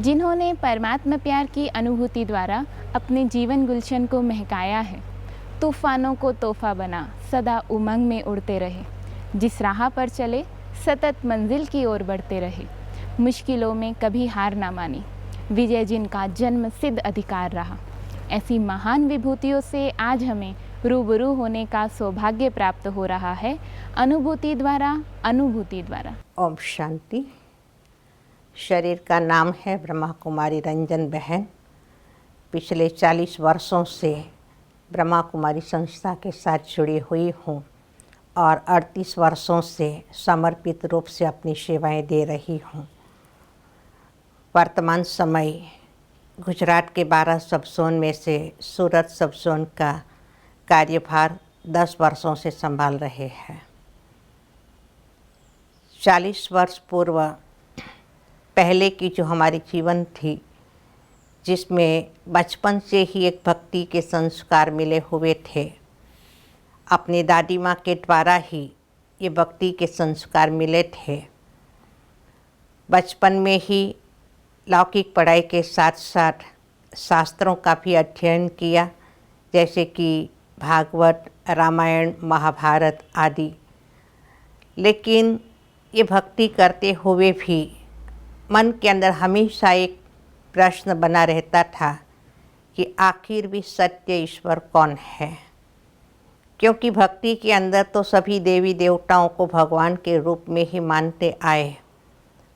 जिन्होंने परमात्मा प्यार की अनुभूति द्वारा अपने जीवन गुलशन को महकाया है। तूफानों को तोहफा बना सदा उमंग में उड़ते रहे, जिस राह पर चले सतत मंजिल की ओर बढ़ते रहे। मुश्किलों में कभी हार ना मानी, विजय जिनका जन्म सिद्ध अधिकार रहा। ऐसी महान विभूतियों से आज हमें रूबरू होने का सौभाग्य प्राप्त हो रहा है, अनुभूति द्वारा। ओम शांति। शरीर का नाम है ब्रह्मा कुमारी रंजन बहन। पिछले 40 वर्षों से ब्रह्मा कुमारी संस्था के साथ जुड़ी हुई हूँ और 38 वर्षों से समर्पित रूप से अपनी सेवाएं दे रही हूँ। वर्तमान समय गुजरात के 12 सब जोन में से सूरत सब जोन का कार्यभार 10 वर्षों से संभाल रहे हैं। 40 वर्ष पूर्व पहले की जो हमारी जीवन थी, जिसमें बचपन से ही एक भक्ति के संस्कार मिले हुए थे। अपनी दादी माँ के द्वारा ही ये भक्ति के संस्कार मिले थे। बचपन में ही लौकिक पढ़ाई के साथ साथ शास्त्रों का भी अध्ययन किया, जैसे कि भागवत, रामायण, महाभारत आदि। लेकिन ये भक्ति करते हुए भी मन के अंदर हमेशा एक प्रश्न बना रहता था कि आखिर भी सत्य ईश्वर कौन है। क्योंकि भक्ति के अंदर तो सभी देवी देवताओं को भगवान के रूप में ही मानते आए,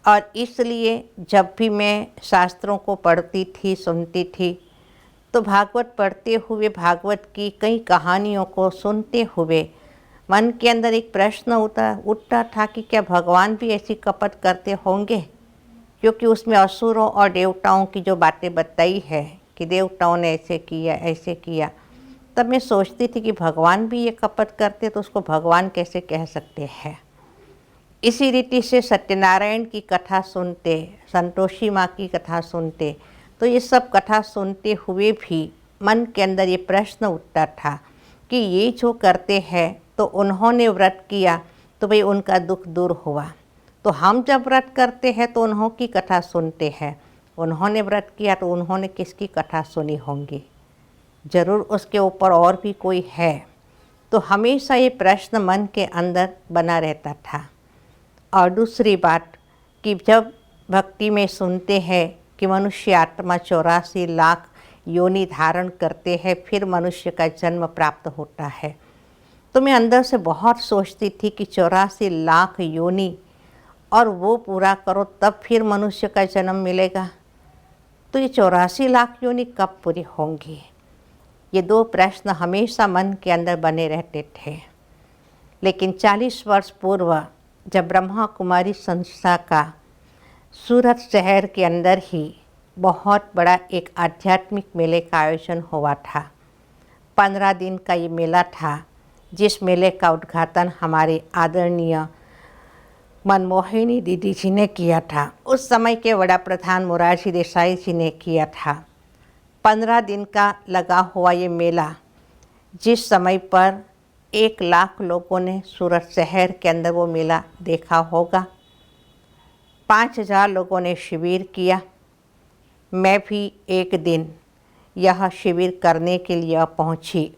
और इसलिए जब भी मैं शास्त्रों को पढ़ती थी, सुनती थी, तो भागवत पढ़ते हुए भागवत की कई कहानियों को सुनते हुए मन के अंदर एक प्रश्न उठता था कि क्या भगवान भी ऐसी कपट करते होंगे। क्योंकि उसमें असुरों और देवताओं की जो बातें बताई है कि देवताओं ने ऐसे किया, तब मैं सोचती थी कि भगवान भी ये कपट करते तो उसको भगवान कैसे कह सकते हैं। इसी रीति से सत्यनारायण की कथा सुनते, संतोषी माँ की कथा सुनते, तो ये सब कथा सुनते हुए भी मन के अंदर ये प्रश्न उठता था कि ये जो करते हैं तो उन्होंने व्रत किया तो भाई उनका दुख दूर हुआ, तो हम जब व्रत करते हैं तो उन्हों की कथा सुनते हैं। उन्होंने व्रत किया तो उन्होंने किसकी कथा सुनी होंगी, ज़रूर उसके ऊपर और भी कोई है। तो हमेशा ये प्रश्न मन के अंदर बना रहता था। और दूसरी बात कि जब भक्ति में सुनते हैं कि मनुष्य आत्मा 84 लाख योनि धारण करते हैं, फिर मनुष्य का जन्म प्राप्त होता है, तो मैं अंदर से बहुत सोचती थी कि 84 लाख योनि और वो पूरा करो तब फिर मनुष्य का जन्म मिलेगा, तो ये 84 लाख योनि कब पूरी होंगी। ये दो प्रश्न हमेशा मन के अंदर बने रहते थे। लेकिन 40 वर्ष पूर्व जब ब्रह्मा कुमारी संस्था का सूरत शहर के अंदर ही बहुत बड़ा एक आध्यात्मिक मेले का आयोजन हुआ था। 15 दिन का ये मेला था, जिस मेले का उद्घाटन हमारे आदरणीय मनमोहिनी दीदी जी ने किया था। उस समय के वड़ा प्रधान मोरारजी देसाई जी ने किया था। 15 दिन का लगा हुआ ये मेला, जिस समय पर 1 लाख लोगों ने सूरत शहर के अंदर वो मेला देखा होगा। 5000 लोगों ने शिविर किया। मैं भी एक दिन यह शिविर करने के लिए पहुंची,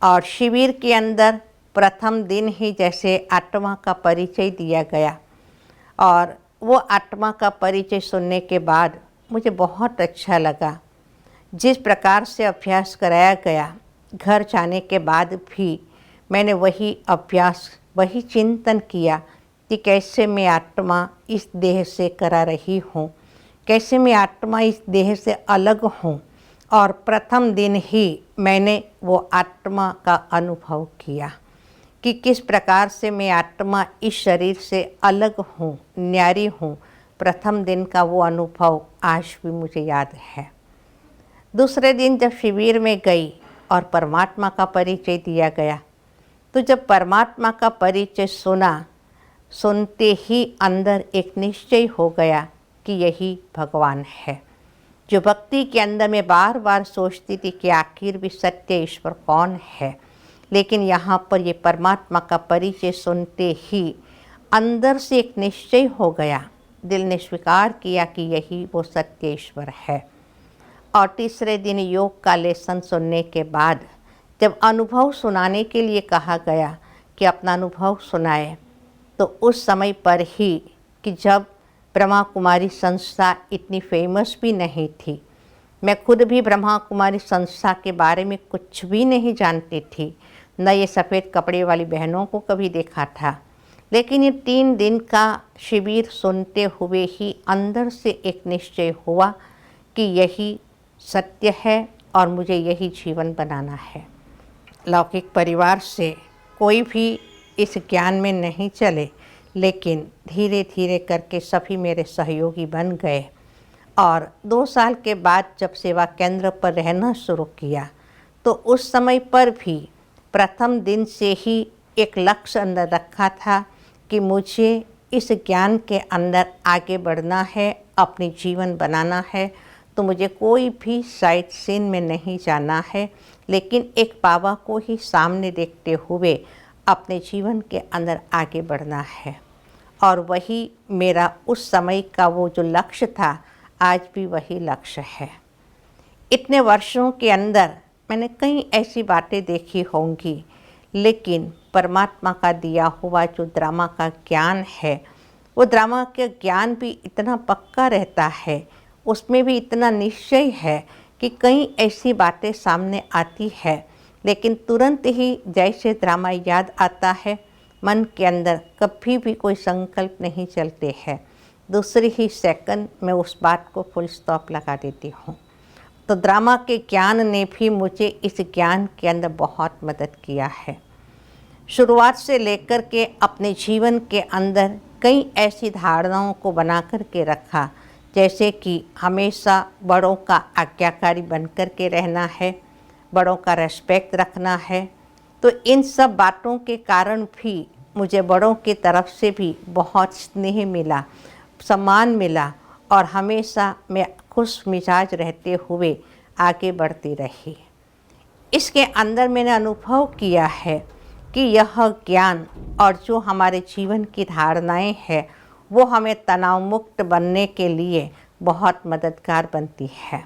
और शिविर के अंदर प्रथम दिन ही जैसे आत्मा का परिचय दिया गया, और वो आत्मा का परिचय सुनने के बाद मुझे बहुत अच्छा लगा। जिस प्रकार से अभ्यास कराया गया, घर जाने के बाद भी मैंने वही अभ्यास, वही चिंतन किया कि कैसे मैं आत्मा इस देह से करा रही हूँ, कैसे मैं आत्मा इस देह से अलग हूँ। और प्रथम दिन ही मैंने वो आत्मा का अनुभव किया कि किस प्रकार से मैं आत्मा इस शरीर से अलग हूँ, न्यारी हूँ। प्रथम दिन का वो अनुभव आज भी मुझे याद है। दूसरे दिन जब शिविर में गई और परमात्मा का परिचय दिया गया, तो जब परमात्मा का परिचय सुनते ही अंदर एक निश्चय हो गया कि यही भगवान है। जो भक्ति के अंदर मैं बार बार सोचती थी कि आखिर भी सत्य ईश्वर कौन है, लेकिन यहाँ पर ये परमात्मा का परिचय सुनते ही अंदर से एक निश्चय हो गया दिल ने स्वीकार किया कि यही वो सत्य ईश्वर है। और तीसरे दिन योग का लेसन सुनने के बाद जब अनुभव सुनाने के लिए कहा गया कि अपना अनुभव सुनाए, तो उस समय पर ही कि जब ब्रह्मा कुमारी संस्था इतनी फेमस भी नहीं थी, मैं खुद भी ब्रह्मा कुमारी संस्था के बारे में कुछ भी नहीं जानती थी, न ये सफ़ेद कपड़े वाली बहनों को कभी देखा था। लेकिन ये 3 दिन का शिविर सुनते हुए ही अंदर से एक निश्चय हुआ कि यही सत्य है और मुझे यही जीवन बनाना है। लौकिक परिवार से कोई भी इस ज्ञान में नहीं चले, लेकिन धीरे धीरे करके सभी मेरे सहयोगी बन गए। और 2 साल के बाद जब सेवा केंद्र पर रहना शुरू किया, तो उस समय पर भी प्रथम दिन से ही एक लक्ष्य अंदर रखा था कि मुझे इस ज्ञान के अंदर आगे बढ़ना है, अपनी जीवन बनाना है। तो मुझे कोई भी साइट सीन में नहीं जाना है, लेकिन एक बाबा को ही सामने देखते हुए अपने जीवन के अंदर आगे बढ़ना है। और वही मेरा उस समय का वो जो लक्ष्य था, आज भी वही लक्ष्य है। इतने वर्षों के अंदर मैंने कई ऐसी बातें देखी होंगी, लेकिन परमात्मा का दिया हुआ जो ड्रामा का ज्ञान है, वो ड्रामा का ज्ञान भी इतना पक्का रहता है, उसमें भी इतना निश्चय है कि कई ऐसी बातें सामने आती है, लेकिन तुरंत ही जैसे ड्रामा याद आता है, मन के अंदर कभी भी कोई संकल्प नहीं चलते हैं, दूसरी ही सेकंड में उस बात को फुल स्टॉप लगा देती हूँ। तो ड्रामा के ज्ञान ने भी मुझे इस ज्ञान के अंदर बहुत मदद किया है। शुरुआत से लेकर के अपने जीवन के अंदर कई ऐसी धारणाओं को बना कर के रखा, जैसे कि हमेशा बड़ों का आज्ञाकारी बन कर के रहना है, बड़ों का रेस्पेक्ट रखना है। तो इन सब बातों के कारण भी मुझे बड़ों की तरफ से भी बहुत स्नेह मिला, सम्मान मिला, और हमेशा मैं खुश मिजाज रहते हुए आगे बढ़ती रही। इसके अंदर मैंने अनुभव किया है कि यह ज्ञान और जो हमारे जीवन की धारणाएं हैं, वो हमें तनाव मुक्त बनने के लिए बहुत मददगार बनती है।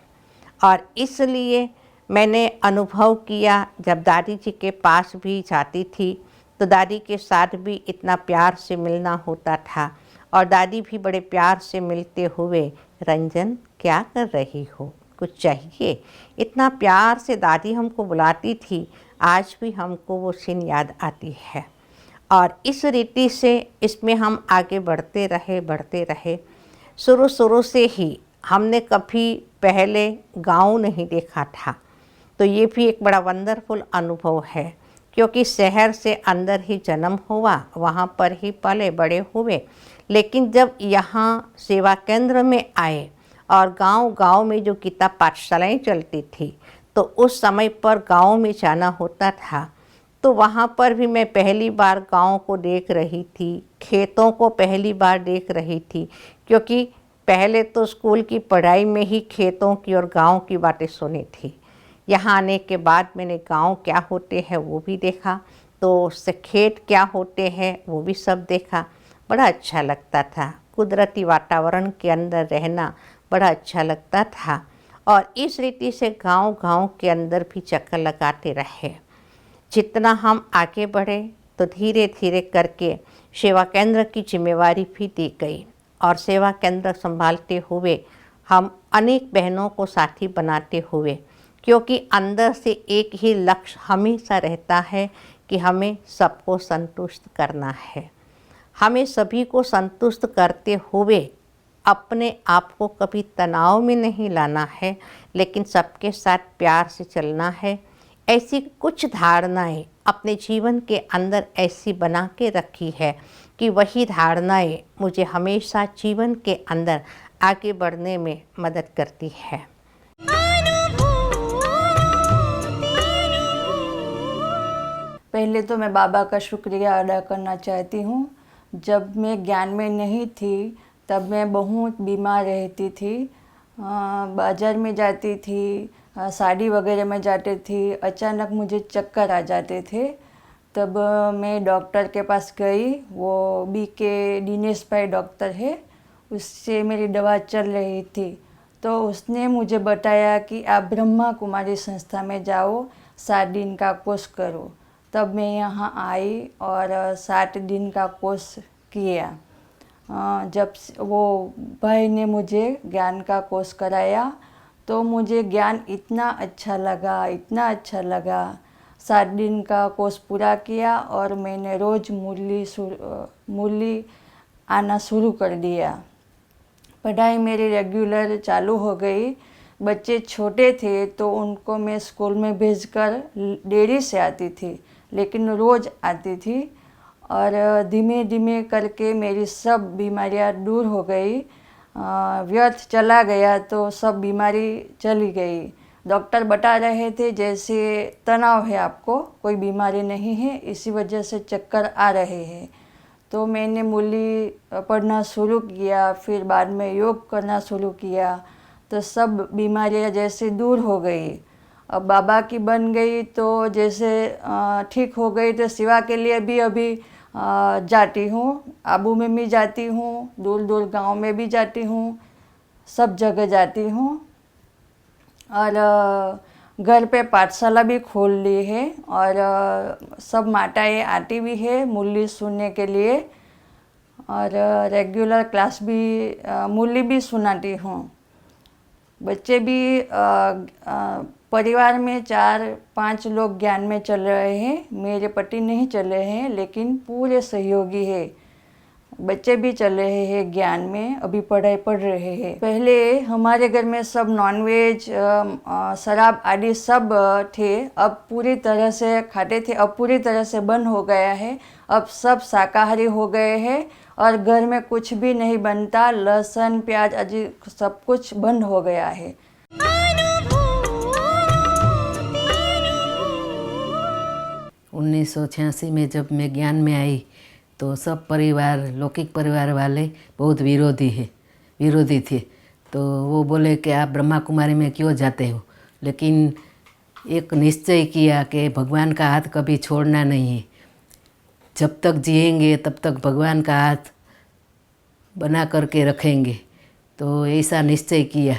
और इसलिए मैंने अनुभव किया, जब दादी जी के पास भी जाती थी तो दादी के साथ भी इतना प्यार से मिलना होता था, और दादी भी बड़े प्यार से मिलते हुए, रंजन क्या कर रही हो, कुछ चाहिए, इतना प्यार से दादी हमको बुलाती थी। आज भी हमको वो सीन याद आती है। और इस रीति से इसमें हम आगे बढ़ते रहे। शुरू से ही हमने कभी पहले गांव नहीं देखा था, तो ये भी एक बड़ा वंडरफुल अनुभव है, क्योंकि शहर से अंदर ही जन्म हुआ, वहाँ पर ही पले बड़े हुए। लेकिन जब यहाँ सेवा केंद्र में आए और गांव में जो गीता पाठशालाएँ चलती थी, तो उस समय पर गांव में जाना होता था। तो वहाँ पर भी मैं पहली बार गांव को देख रही थी, खेतों को पहली बार देख रही थी, क्योंकि पहले तो स्कूल की पढ़ाई में ही खेतों की और गांव की बातें सुनी थी। यहाँ आने के बाद मैंने गांव क्या होते हैं वो भी देखा, तो उससे खेत क्या होते हैं वो भी सब देखा। बड़ा अच्छा लगता था, कुदरती वातावरण के अंदर रहना बड़ा अच्छा लगता था। और इस रीति से गांव के अंदर भी चक्कर लगाते रहे। जितना हम आगे बढ़े, तो धीरे धीरे करके सेवा केंद्र की जिम्मेवारी भी दी गई, और सेवा केंद्र संभालते हुए हम अनेक बहनों को साथी बनाते हुए, क्योंकि अंदर से एक ही लक्ष्य हमेशा रहता है कि हमें सबको संतुष्ट करना है। हमें सभी को संतुष्ट करते हुए अपने आप को कभी तनाव में नहीं लाना है, लेकिन सबके साथ प्यार से चलना है। ऐसी कुछ धारणाएं अपने जीवन के अंदर ऐसी बना के रखी है कि वही धारणाएं मुझे हमेशा जीवन के अंदर आगे बढ़ने में मदद करती है। पहले तो मैं बाबा का शुक्रिया अदा करना चाहती हूँ। जब मैं ज्ञान में नहीं थी, तब मैं बहुत बीमार रहती थी। बाज़ार में जाती थी, साड़ी वगैरह में जाती थी, अचानक मुझे चक्कर आ जाते थे। तब मैं डॉक्टर के पास गई, वो BK दिनेश भाई डॉक्टर है, उससे मेरी दवा चल रही थी। तो उसने मुझे बताया कि आप ब्रह्मा कुमारी संस्था में जाओ, 7 दिन का कोर्स करो। तब मैं यहाँ आई और 7 दिन का कोर्स किया। जब वो भाई ने मुझे ज्ञान का कोर्स कराया तो मुझे ज्ञान इतना अच्छा लगा, इतना अच्छा लगा। 7 दिन का कोर्स पूरा किया और मैंने रोज़ मुरली आना शुरू कर दिया। पढ़ाई मेरी रेगुलर चालू हो गई। बच्चे छोटे थे तो उनको मैं स्कूल में भेजकर देरी से आती थी, लेकिन रोज़ आती थी और धीमे धीमे करके मेरी सब बीमारियां दूर हो गई। व्यर्थ चला गया तो सब बीमारी चली गई। डॉक्टर बता रहे थे जैसे तनाव है, आपको कोई बीमारी नहीं है, इसी वजह से चक्कर आ रहे हैं। तो मैंने मुरली पढ़ना शुरू किया, फिर बाद में योग करना शुरू किया, तो सब बीमारियां जैसे दूर हो गई। अब बाबा की बन गई तो जैसे ठीक हो गई, तो सेवा के लिए भी अभी जाती हूँ। आबू में भी जाती हूँ, दूर दूर गांव में भी जाती हूँ, सब जगह जाती हूँ। और घर पे पाठशाला भी खोल ली है और सब माताएं आती भी है मुरली सुनने के लिए और रेगुलर क्लास भी मुरली भी सुनाती हूँ। बच्चे भी परिवार में 4-5 लोग ज्ञान में चल रहे हैं। मेरे पति नहीं चले हैं, लेकिन पूरे सहयोगी है। बच्चे भी चल रहे हैं ज्ञान में, अभी पढ़ाई पढ़ रहे हैं। पहले हमारे घर में सब नॉनवेज, शराब आदि सब थे, अब पूरी तरह से खाते थे, अब पूरी तरह से बंद हो गया है। अब सब शाकाहारी हो गए हैं और घर में कुछ भी नहीं बनता, लहसुन प्याज आदि सब कुछ बंद हो गया है। 1986 में जब मैं ज्ञान में आई तो सब परिवार, लौकिक परिवार वाले बहुत विरोधी थे। तो वो बोले कि आप ब्रह्मा कुमारी में क्यों जाते हो, लेकिन एक निश्चय किया कि भगवान का हाथ कभी छोड़ना नहीं है। जब तक जिएंगे तब तक भगवान का हाथ बना करके रखेंगे। तो ऐसा निश्चय किया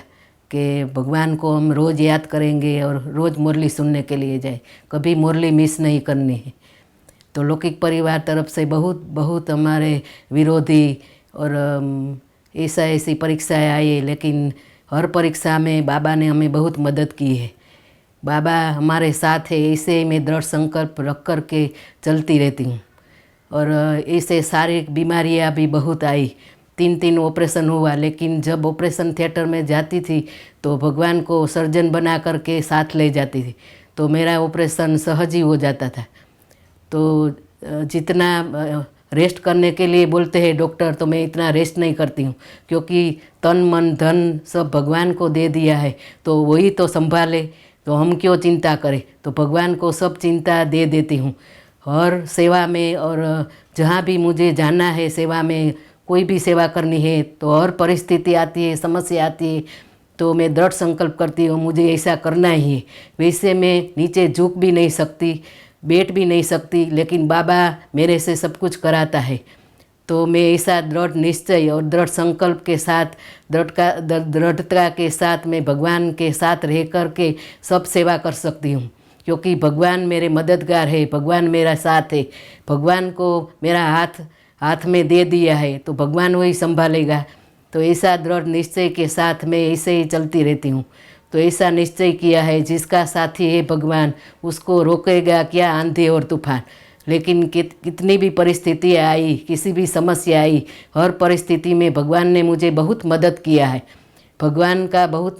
कि भगवान को हम रोज़ याद करेंगे और रोज़ मुरली सुनने के लिए जाए, कभी मुरली मिस नहीं करनी है। तो लौकिक परिवार तरफ से बहुत हमारे विरोधी और ऐसी परीक्षाएं आई, लेकिन हर परीक्षा में बाबा ने हमें बहुत मदद की है। बाबा हमारे साथ है, ऐसे मैं दृढ़ संकल्प रख कर के चलती रहती हूँ। और ऐसे शारीरिक बीमारियाँ भी बहुत आई, 3 ऑपरेशन हुआ, लेकिन जब ऑपरेशन थिएटर में जाती थी तो भगवान को सर्जन बना करके साथ ले जाती थी, तो मेरा ऑपरेशन सहज ही हो जाता था। तो जितना रेस्ट करने के लिए बोलते हैं डॉक्टर, तो मैं इतना रेस्ट नहीं करती हूँ, क्योंकि तन मन धन सब भगवान को दे दिया है, तो वही तो संभाले, तो हम क्यों चिंता करें। तो भगवान को सब चिंता दे देती हूँ। हर सेवा में और जहाँ भी मुझे जाना है सेवा में, कोई भी सेवा करनी है, तो हर परिस्थिति आती है, समस्या आती है, तो मैं दृढ़ संकल्प करती हूँ मुझे ऐसा करना ही है। वैसे मैं नीचे झुक भी नहीं सकती, बैठ भी नहीं सकती, लेकिन बाबा मेरे से सब कुछ कराता है। तो मैं ऐसा दृढ़ निश्चय और दृढ़ संकल्प के साथ, दृढ़ता के साथ मैं भगवान के साथ रह कर के सब सेवा कर सकती हूँ, क्योंकि भगवान मेरे मददगार है, भगवान मेरा साथ है। भगवान को मेरा हाथ में दे दिया है, तो भगवान वही संभालेगा। तो ऐसा दृढ़ निश्चय के साथ मैं ऐसे ही चलती रहती हूँ। तो ऐसा निश्चय किया है, जिसका साथी है भगवान, उसको रोकेगा क्या आंधी और तूफान। लेकिन कितनी भी परिस्थितियाँ आई, किसी भी समस्या आई, हर परिस्थिति में भगवान ने मुझे बहुत मदद किया है। भगवान का बहुत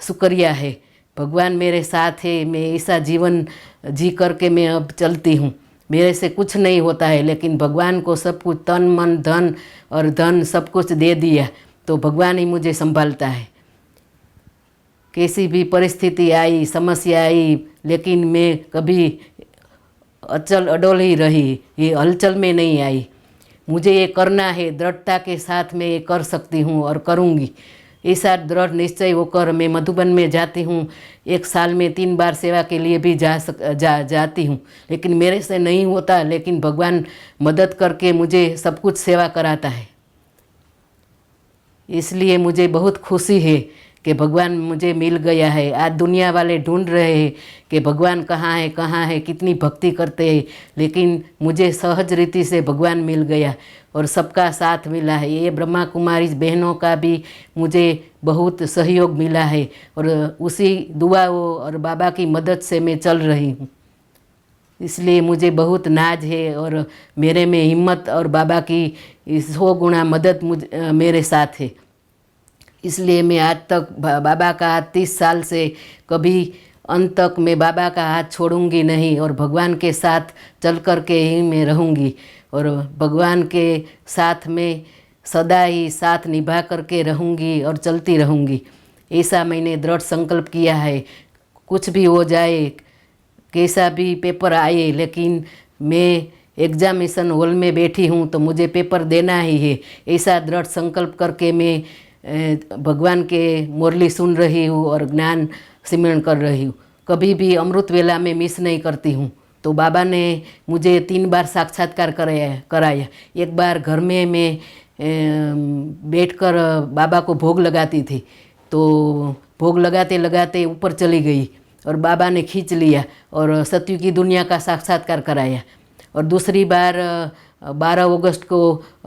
शुक्रिया है, भगवान मेरे साथ है। मैं ऐसा जीवन जी करके मैं अब चलती हूँ। मेरे से कुछ नहीं होता है, लेकिन भगवान को सब कुछ, तन मन धन सब कुछ दे दिया, तो भगवान ही मुझे संभालता है। कैसी भी परिस्थिति आई, समस्या आई, लेकिन मैं कभी अचल अडोल ही रही, ये हलचल में नहीं आई। मुझे ये करना है, दृढ़ता के साथ मैं ये कर सकती हूँ और करूँगी। ऐसा दृढ़ निश्चय होकर मैं मधुबन में जाती हूँ। 1 साल में 3 बार सेवा के लिए भी जाती हूँ, लेकिन मेरे से नहीं होता, लेकिन भगवान मदद करके मुझे सब कुछ सेवा कराता है। इसलिए मुझे बहुत खुशी है कि भगवान मुझे मिल गया है। आज दुनिया वाले ढूंढ रहे हैं कि भगवान कहाँ है, कितनी भक्ति करते हैं, लेकिन मुझे सहज रीति से भगवान मिल गया और सबका साथ मिला है। ये ब्रह्मा कुमारी बहनों का भी मुझे बहुत सहयोग मिला है और उसी दुआओं और बाबा की मदद से मैं चल रही हूँ। इसलिए मुझे बहुत नाज है और मेरे में हिम्मत और बाबा की 100 गुना मदद मेरे साथ है। इसलिए मैं आज तक बाबा का हाथ 30 साल से कभी अंत तक मैं बाबा का हाथ छोड़ूंगी नहीं और भगवान के साथ चल कर के ही मैं रहूंगी और भगवान के साथ में सदा ही साथ निभा करके रहूंगी और चलती रहूंगी। ऐसा मैंने दृढ़ संकल्प किया है। कुछ भी हो जाए, कैसा भी पेपर आए, लेकिन मैं एग्जामिनेशन हॉल में बैठी हूँ तो मुझे पेपर देना ही है। ऐसा दृढ़ संकल्प करके मैं भगवान के मुरली सुन रही हूँ और ज्ञान सिमरन कर रही हूँ। कभी भी अमृत वेला में मिस नहीं करती हूँ। तो बाबा ने मुझे 3 बार साक्षात्कार कराया। एक बार घर में मैं बैठकर बाबा को भोग लगाती थी, तो भोग लगाते लगाते ऊपर चली गई और बाबा ने खींच लिया और सत्यु की दुनिया का साक्षात्कार कराया। और दूसरी बार 12 अगस्त को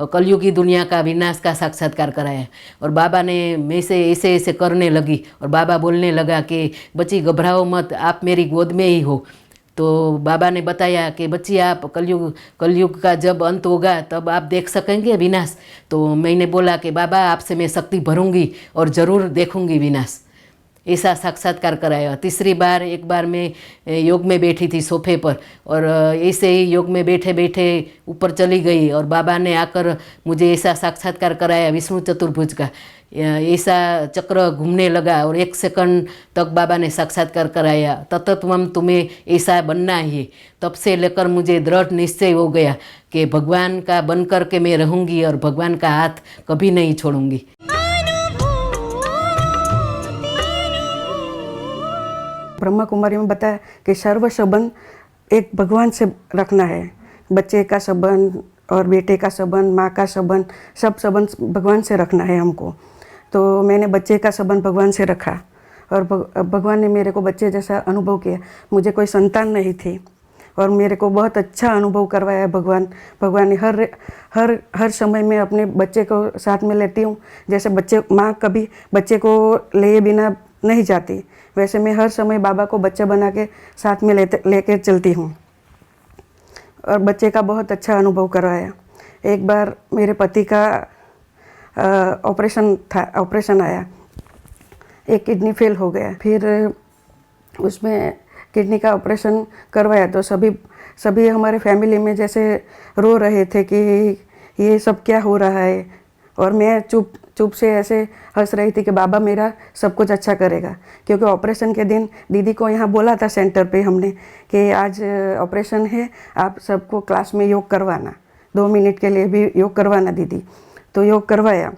कलयुग की दुनिया का विनाश का साक्षात्कार कराया और बाबा ने मैं से ऐसे करने लगी और बाबा बोलने लगा कि बच्ची घबराओ मत, आप मेरी गोद में ही हो। तो बाबा ने बताया कि बच्ची आप कलयुग का जब अंत होगा तब आप देख सकेंगे विनाश। तो मैंने बोला कि बाबा आपसे मैं शक्ति भरूंगी और ज़रूर देखूंगी विनाश। ऐसा साक्षात्कार कराया। तीसरी बार एक बार मैं योग में बैठी थी सोफे पर और ऐसे ही योग में बैठे बैठे ऊपर चली गई और बाबा ने आकर मुझे ऐसा साक्षात्कार कराया विष्णु चतुर्भुज का। ऐसा चक्र घूमने लगा और 1 सेकंड तक बाबा ने साक्षात्कार कराया, ततत्वम तुम्हें ऐसा बनना ही है। तब से लेकर मुझे दृढ़ निश्चय हो गया कि भगवान का बन कर के मैं रहूँगी और भगवान का हाथ कभी नहीं छोड़ूंगी। ब्रह्मा कुमारी में बताया कि सर्व संबंध एक भगवान से रखना है। बच्चे का संबंध और बेटे का संबंध, माँ का संबंध, सब संबंध भगवान से रखना है हमको। तो मैंने बच्चे का संबंध भगवान से रखा और भगवान ने मेरे को बच्चे जैसा अनुभव किया। मुझे कोई संतान नहीं थी और मेरे को बहुत अच्छा अनुभव करवाया भगवान ने। हर समय में अपने बच्चे को साथ में लेती हूँ। जैसे माँ कभी बच्चे को ले बिना नहीं जाती, वैसे मैं हर समय बाबा को बच्चा बना के साथ में लेकर चलती हूँ और बच्चे का बहुत अच्छा अनुभव करवाया। एक बार मेरे पति का ऑपरेशन आया, एक किडनी फेल हो गया। फिर उसमें किडनी का ऑपरेशन करवाया तो सभी हमारे फैमिली में जैसे रो रहे थे कि ये सब क्या हो रहा है, और मैं चुप से ऐसे हंस रही थी कि बाबा मेरा सब कुछ अच्छा करेगा। क्योंकि ऑपरेशन के दिन दीदी को यहाँ बोला था सेंटर पे हमने कि आज ऑपरेशन है, आप सबको क्लास में योग करवाना, 2 मिनट के लिए भी योग करवाना दीदी। तो योग करवाया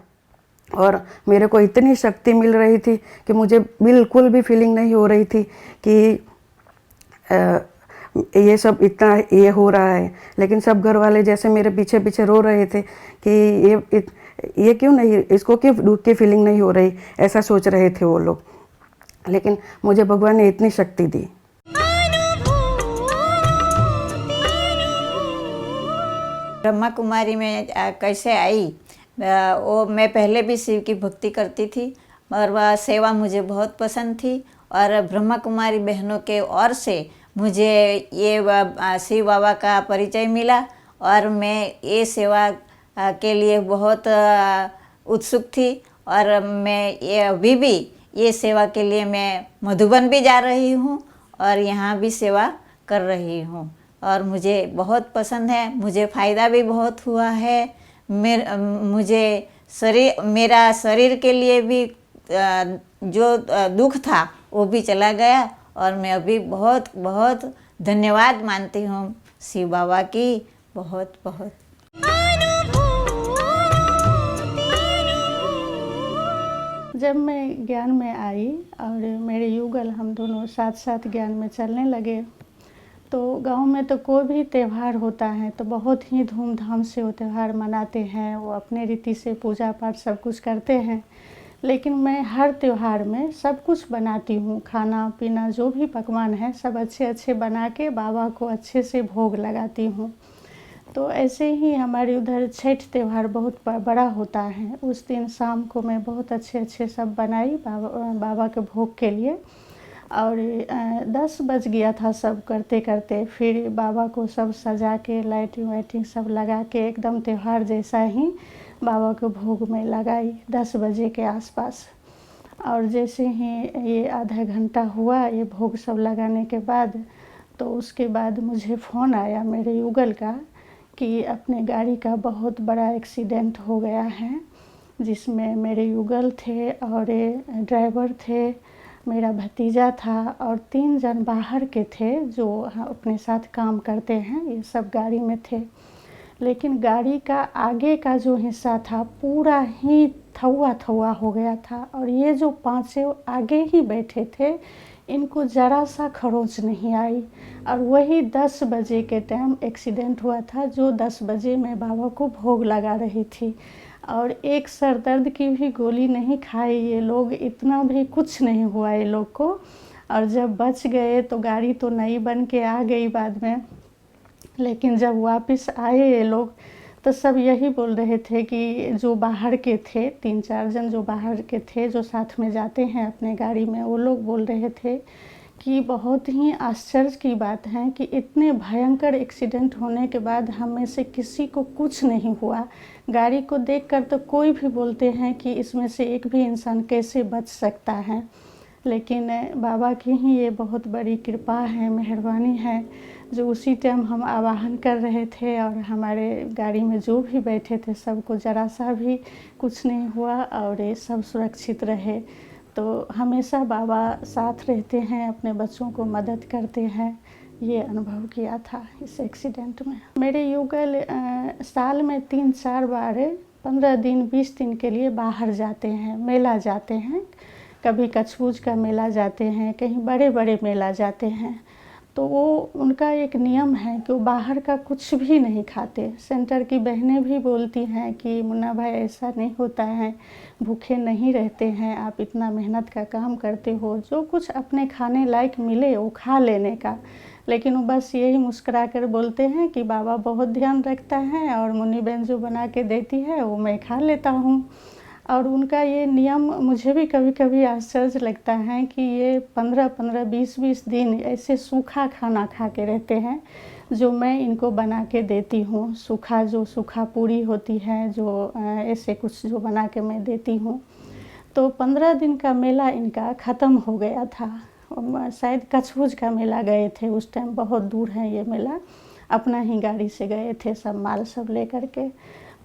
और मेरे को इतनी शक्ति मिल रही थी कि मुझे बिल्कुल भी फीलिंग नहीं हो रही थी कि ये सब इतना ये हो रहा है। लेकिन सब घर वाले जैसे मेरे पीछे पीछे रो रहे थे कि ये क्यों नहीं, इसको क्यों दुख की फीलिंग नहीं हो रही, ऐसा सोच रहे थे वो लोग। लेकिन मुझे भगवान ने इतनी शक्ति दी। ब्रह्मा कुमारी में कैसे आई, वो मैं पहले भी शिव की भक्ति करती थी और वह सेवा मुझे बहुत पसंद थी। और ब्रह्मा कुमारी बहनों के ओर से मुझे ये शिव बाबा का परिचय मिला और मैं ये सेवा के लिए बहुत उत्सुक थी। और मैं ये अभी भी ये सेवा के लिए मैं मधुबन भी जा रही हूँ और यहाँ भी सेवा कर रही हूँ और मुझे बहुत पसंद है। मुझे फ़ायदा भी बहुत हुआ है। मेरा शरीर के लिए भी जो दुख था वो भी चला गया और मैं अभी बहुत बहुत धन्यवाद मानती हूँ शिव बाबा की, बहुत बहुत। जब मैं ज्ञान में आई और मेरे युगल हम दोनों साथ साथ ज्ञान में चलने लगे तो गांव में तो कोई भी त्यौहार होता है तो बहुत ही धूमधाम से वो त्यौहार मनाते हैं, वो अपने रीति से पूजा पाठ सब कुछ करते हैं। लेकिन मैं हर त्यौहार में सब कुछ बनाती हूँ, खाना पीना जो भी पकवान है सब अच्छे अच्छे बना के बाबा को अच्छे से भोग लगाती हूँ। तो ऐसे ही हमारे उधर छठ त्यौहार बहुत बड़ा होता है। उस दिन शाम को मैं बहुत अच्छे अच्छे सब बनाई बाबा के भोग के लिए, और 10 बज गया था सब करते करते। फिर बाबा को सब सजा के लाइटिंग वाइटिंग सब लगा के एकदम त्यौहार जैसा ही बाबा के भोग में लगाई 10 बजे के आसपास। और जैसे ही ये आधा घंटा हुआ ये भोग सब लगाने के बाद, तो उसके बाद मुझे फ़ोन आया मेरे युगल का कि अपने गाड़ी का बहुत बड़ा एक्सीडेंट हो गया है, जिसमें मेरे युगल थे और ड्राइवर थे, मेरा भतीजा था और 3 जन बाहर के थे जो अपने साथ काम करते हैं, ये सब गाड़ी में थे। लेकिन गाड़ी का आगे का जो हिस्सा था पूरा ही थौआ हो गया था, और ये जो 5 आगे ही बैठे थे इनको ज़रा सा खरोंच नहीं आई। और वही 10 बजे के टाइम एक्सीडेंट हुआ था, जो 10 बजे मैं बाबा को भोग लगा रही थी। और एक सर दर्द की भी गोली नहीं खाई ये लोग, इतना भी कुछ नहीं हुआ ये लोग को। और जब बच गए तो गाड़ी तो नई बन के आ गई बाद में, लेकिन जब वापस आए ये लोग तो सब यही बोल रहे थे कि जो बाहर के थे 3-4 जन जो बाहर के थे जो साथ में जाते हैं अपने गाड़ी में, वो लोग बोल रहे थे कि बहुत ही आश्चर्य की बात है कि इतने भयंकर एक्सीडेंट होने के बाद हम में से किसी को कुछ नहीं हुआ। गाड़ी को देखकर तो कोई भी बोलते हैं कि इसमें से एक भी इंसान कैसे बच सकता है, लेकिन बाबा की ही ये बहुत बड़ी कृपा है, मेहरबानी है, जो उसी टाइम हम आवाहन कर रहे थे और हमारे गाड़ी में जो भी बैठे थे सबको ज़रा सा भी कुछ नहीं हुआ और ये सब सुरक्षित रहे। तो हमेशा बाबा साथ रहते हैं, अपने बच्चों को मदद करते हैं, ये अनुभव किया था इस एक्सीडेंट में। मेरे युगल साल में 3-4 बार 15 दिन 20 दिन के लिए बाहर जाते हैं, मेला जाते हैं, कभी कछबूझ का मेला जाते हैं, कहीं बड़े बड़े मेला जाते हैं। तो वो उनका एक नियम है कि वो बाहर का कुछ भी नहीं खाते। सेंटर की बहनें भी बोलती हैं कि मुन्ना भाई ऐसा नहीं होता है, भूखे नहीं रहते हैं, आप इतना मेहनत का काम करते हो, जो कुछ अपने खाने लायक मिले वो खा लेने का। लेकिन वो बस यही मुस्कुरा कर बोलते हैं कि बाबा बहुत ध्यान रखता है और मुन्नी बहन जो बना के देती है वो मैं खा लेता हूँ। और उनका ये नियम मुझे भी कभी कभी आश्चर्य लगता है कि ये 15-15, 20-20 दिन ऐसे सूखा खाना खा के रहते हैं जो मैं इनको बना के देती हूँ। सूखा पूरी होती है जो ऐसे कुछ जो बना के मैं देती हूँ। तो 15 दिन का मेला इनका ख़त्म हो गया था। शायद कछबूझ का मेला गए थे उस टाइम, बहुत दूर है ये मेला, अपना ही गाड़ी से गए थे सब माल सब लेकर के।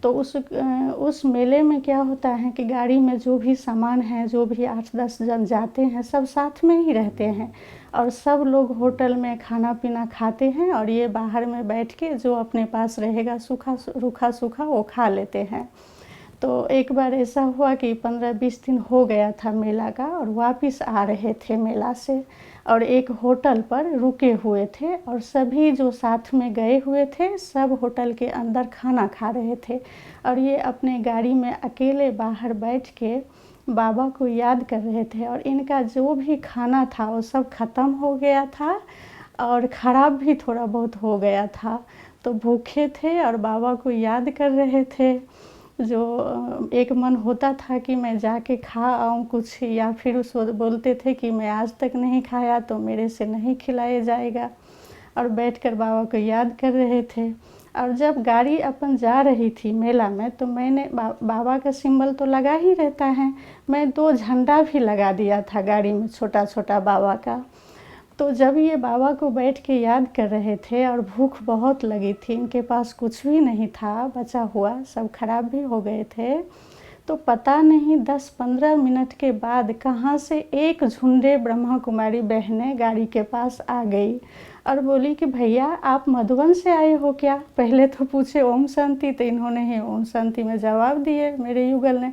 तो उस मेले में क्या होता है कि गाड़ी में जो भी सामान है, जो भी 8-10 जन जाते हैं सब साथ में ही रहते हैं और सब लोग होटल में खाना पीना खाते हैं और ये बाहर में बैठ के जो अपने पास रहेगा रूखा सूखा वो खा लेते हैं। तो एक बार ऐसा हुआ कि 15-20 दिन हो गया था मेला का और वापस आ रहे थे मेला से और एक होटल पर रुके हुए थे और सभी जो साथ में गए हुए थे सब होटल के अंदर खाना खा रहे थे और ये अपने गाड़ी में अकेले बाहर बैठ के बाबा को याद कर रहे थे और इनका जो भी खाना था वो सब ख़त्म हो गया था और ख़राब भी थोड़ा बहुत हो गया था। तो भूखे थे और बाबा को याद कर रहे थे। जो एक मन होता था कि मैं जाके खा आऊँ कुछ, या फिर उसको बोलते थे कि मैं आज तक नहीं खाया तो मेरे से नहीं खिलाया जाएगा, और बैठकर बाबा को याद कर रहे थे। और जब गाड़ी अपन जा रही थी मेला में तो मैंने बाबा का सिंबल तो लगा ही रहता है, मैं 2 झंडा भी लगा दिया था गाड़ी में, छोटा छोटा बाबा का। तो जब ये बाबा को बैठ के याद कर रहे थे और भूख बहुत लगी थी, इनके पास कुछ भी नहीं था बचा हुआ, सब खराब भी हो गए थे, तो पता नहीं 10-15 मिनट के बाद कहाँ से एक झुंडे ब्रह्मा कुमारी बहनें गाड़ी के पास आ गई और बोली कि भैया आप मधुबन से आए हो क्या। पहले तो पूछे ओम शांति, तो इन्होंने ही ओम शांति में जवाब दिए मेरे युगल ने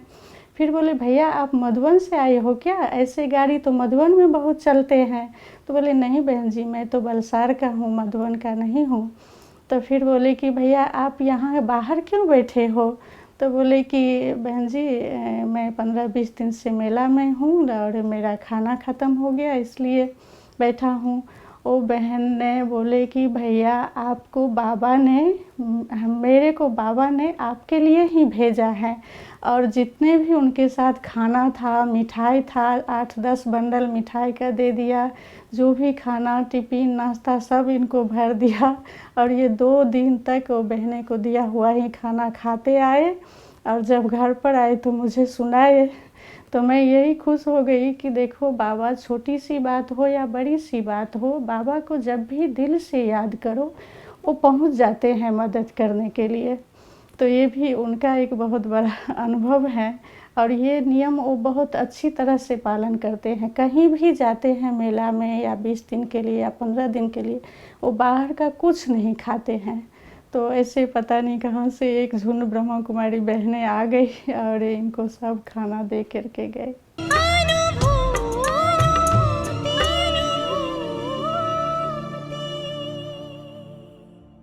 फिर बोले भैया आप मधुबन से आए हो क्या, ऐसे गाड़ी तो मधुबन में बहुत चलते हैं। तो बोले नहीं बहन जी मैं तो वलसाड़ का हूँ, मधुबन का नहीं हूँ। तो फिर बोले कि भैया आप यहाँ बाहर क्यों बैठे हो। तो बोले कि बहन जी मैं 15-20 दिन से मेला में हूँ और मेरा खाना ख़त्म हो गया इसलिए बैठा हूँ। वो बहन ने बोले कि भैया आपको बाबा ने, मेरे को बाबा ने आपके लिए ही भेजा है, और जितने भी उनके साथ खाना था, मिठाई था, 8-10 बंडल मिठाई का दे दिया, जो भी खाना टिफ़िन नाश्ता सब इनको भर दिया। और ये 2 दिन तक वो बहने को दिया हुआ ही खाना खाते आए, और जब घर पर आए तो मुझे सुनाए। तो मैं यही खुश हो गई कि देखो बाबा, छोटी सी बात हो या बड़ी सी बात हो, बाबा को जब भी दिल से याद करो वो पहुंच जाते हैं मदद करने के लिए। तो ये भी उनका एक बहुत बड़ा अनुभव है, और ये नियम वो बहुत अच्छी तरह से पालन करते हैं। कहीं भी जाते हैं मेला में या 20 दिन के लिए या 15 दिन के लिए, वो बाहर का कुछ नहीं खाते हैं। तो ऐसे पता नहीं कहाँ से एक झुंड ब्रह्मा कुमारी बहनें आ गई और इनको सब खाना दे करके गए।